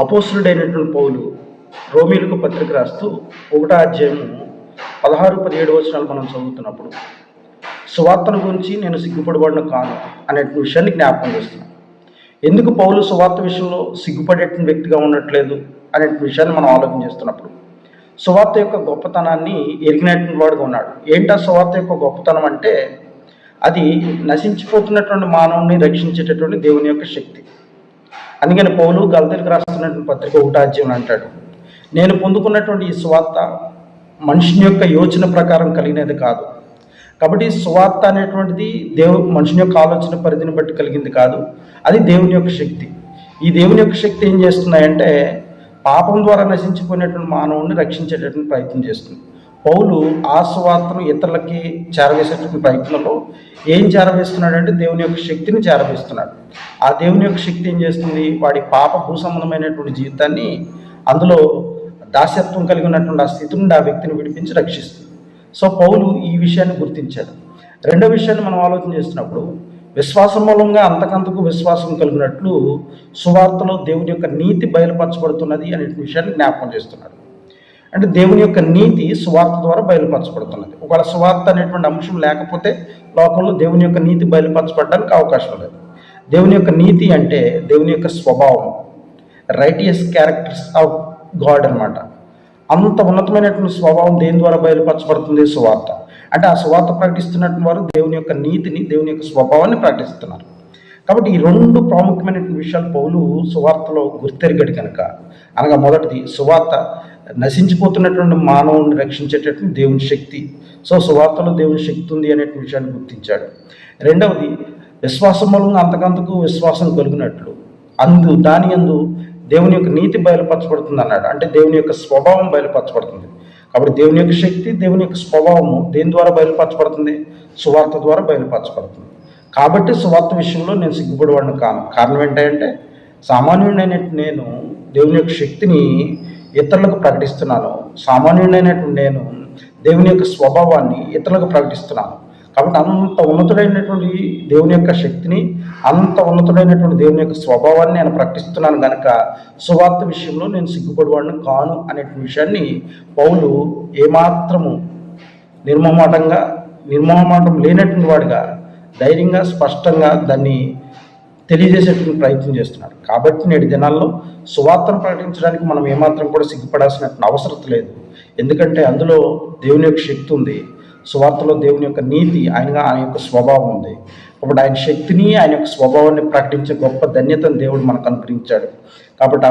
అపోస్తలుడైనటువంటి పౌలు రోమీయులకు పత్రిక రాస్తూ 1వ అధ్యాయము 16-17 వచనాలు మనం చదువుతున్నప్పుడు సువార్తను గురించి నేను సిగ్గుపడబడిన కాను అనే విషయాన్ని జ్ఞాపకం చేస్తున్నాను. ఎందుకు పౌలు సువార్త విషయంలో సిగ్గుపడేటువంటి వ్యక్తిగా ఉండట్లేదు అనే విషయాన్ని మనం ఆలోచన చేస్తున్నప్పుడు సువార్త యొక్క గొప్పతనాన్ని ఎరిగినటువంటి వాడుగా ఉన్నాడు. ఏంటా సువార్త యొక్క గొప్పతనం అంటే అది నశించిపోతున్నటువంటి మానవుని రక్షించేటటువంటి దేవుని యొక్క శక్తి. అందుకని పౌలు గలతీయులకు రాస్తున్నటువంటి పత్రిక 1వ అధ్యాయం అంటాడు, నేను పొందుకున్నటువంటి ఈ సువార్త మనుషుని యొక్క యోచన ప్రకారం కలిగినది కాదు. కాబట్టి సువార్త అనేటువంటిది మనుషుని యొక్క ఆలోచన పరిధిని బట్టి కలిగింది కాదు, అది దేవుని యొక్క శక్తి. ఈ దేవుని యొక్క శక్తి ఏం చేస్తున్నాయంటే పాపం ద్వారా నశించిపోయినటువంటి మానవుడిని రక్షించేటటువంటి ప్రయత్నం చేస్తుంది. పౌలు ఆ సువార్తను ఇతరులకి చేరవేసేటువంటి ప్రయత్నంలో ఏం చేరవేస్తున్నాడంటే దేవుని యొక్క శక్తిని చేరవేస్తున్నాడు. ఆ దేవుని యొక్క శక్తి ఏం చేస్తుంది, వాడి పాప భూ సంబంధమైనటువంటి జీవితాన్ని, అందులో దాస్యత్వం కలిగి ఉన్నటువంటి ఆ స్థితి నుండి ఆ వ్యక్తిని విడిపించి రక్షిస్తుంది. సో పౌలు ఈ విషయాన్ని గుర్తించాడు. రెండో విషయాన్ని మనం ఆలోచన చేసినప్పుడు విశ్వాసం మూలంగా అంతకంతకు విశ్వాసం కలిగినట్లు సువార్తలో దేవుని యొక్క నీతి బయలుపరచబడుతున్నది అనే విషయాన్ని జ్ఞాపకం చేస్తున్నాడు. అంటే దేవుని యొక్క నీతి సువార్త ద్వారా బయలుపరచబడుతున్నది. ఒకవేళ సువార్త అనేటువంటి అంశం లేకపోతే లోకంలో దేవుని యొక్క నీతి బయలుపరచబడడానికి అవకాశం లేదు. దేవుని యొక్క నీతి అంటే దేవుని యొక్క స్వభావం, రైటియస్ క్యారెక్టర్స్ ఆఫ్ గాడ్ అనమాట. అంత ఉన్నతమైనటువంటి స్వభావం దేని ద్వారా బయలుపరచబడుతుంది? సువార్త. అంటే ఆ సువార్త ప్రకటిస్తున్నటువంటి వారు దేవుని యొక్క నీతిని, దేవుని యొక్క స్వభావాన్ని ప్రకటిస్తున్నారు. కాబట్టి ఈ రెండు ప్రాముఖ్యమైనటువంటి విషయాలు పౌలు సువార్తలో గుర్తెరిగాడు కనుక, అనగా మొదటిది సువార్త నశించిపోతున్నటువంటి మానవుని రక్షించేటటువంటి దేవుని శక్తి. సో సువార్తలో దేవుని శక్తి ఉంది అనే విషయాన్ని గుర్తించాడు. రెండవది విశ్వాసం మూలంగా అంతకంతకు విశ్వాసం కలిగినట్లు దాని యందు దేవుని యొక్క నీతి బయలుపరచబడుతుంది అన్నాడు. అంటే దేవుని యొక్క స్వభావం బయలుపరచబడుతుంది. కాబట్టి దేవుని యొక్క శక్తి, దేవుని యొక్క స్వభావము దేని ద్వారా బయలుపరచబడుతుంది? సువార్త ద్వారా బయలుపరచబడుతుంది. కాబట్టి సువార్త విషయంలో నేను సిగ్గుపడేవాడిని కాను. కారణం ఏంటంటే సామాన్యుడైనట్టు నేను దేవుని యొక్క శక్తిని ఇతరులకు ప్రకటిస్తున్నాను. సామాన్యుడైనటువంటి నేను దేవుని యొక్క స్వభావాన్ని ఇతరులకు ప్రకటిస్తున్నాను. కాబట్టి అంత ఉన్నతుడైనటువంటి దేవుని యొక్క శక్తిని, అంత ఉన్నతుడైనటువంటి దేవుని యొక్క స్వభావాన్ని నేను ప్రకటిస్తున్నాను కనుక సువార్త విషయంలో నేను సిగ్గుపడేవాడిని కాను అనే విషయాన్ని పౌలు ఏమాత్రము నిర్మమాటం లేనటువంటి వాడిగా ధైర్యంగా స్పష్టంగా దాన్ని తెలియజేసేటువంటి ప్రయత్నం చేస్తున్నాడు. కాబట్టి నేటి దినాల్లో సువార్తను ప్రకటించడానికి మనం ఏమాత్రం కూడా సిగ్గుపడాల్సిన అవసరం లేదు. ఎందుకంటే అందులో దేవుని యొక్క శక్తి ఉంది. సువార్తలో దేవుని యొక్క నీతి, ఆయన యొక్క స్వభావం ఉంది. కాబట్టి ఆయన శక్తిని, ఆయన యొక్క స్వభావాన్ని ప్రకటించే గొప్ప ధన్యతను దేవుడు మనకు అనుగ్రహించాడు. కాబట్టి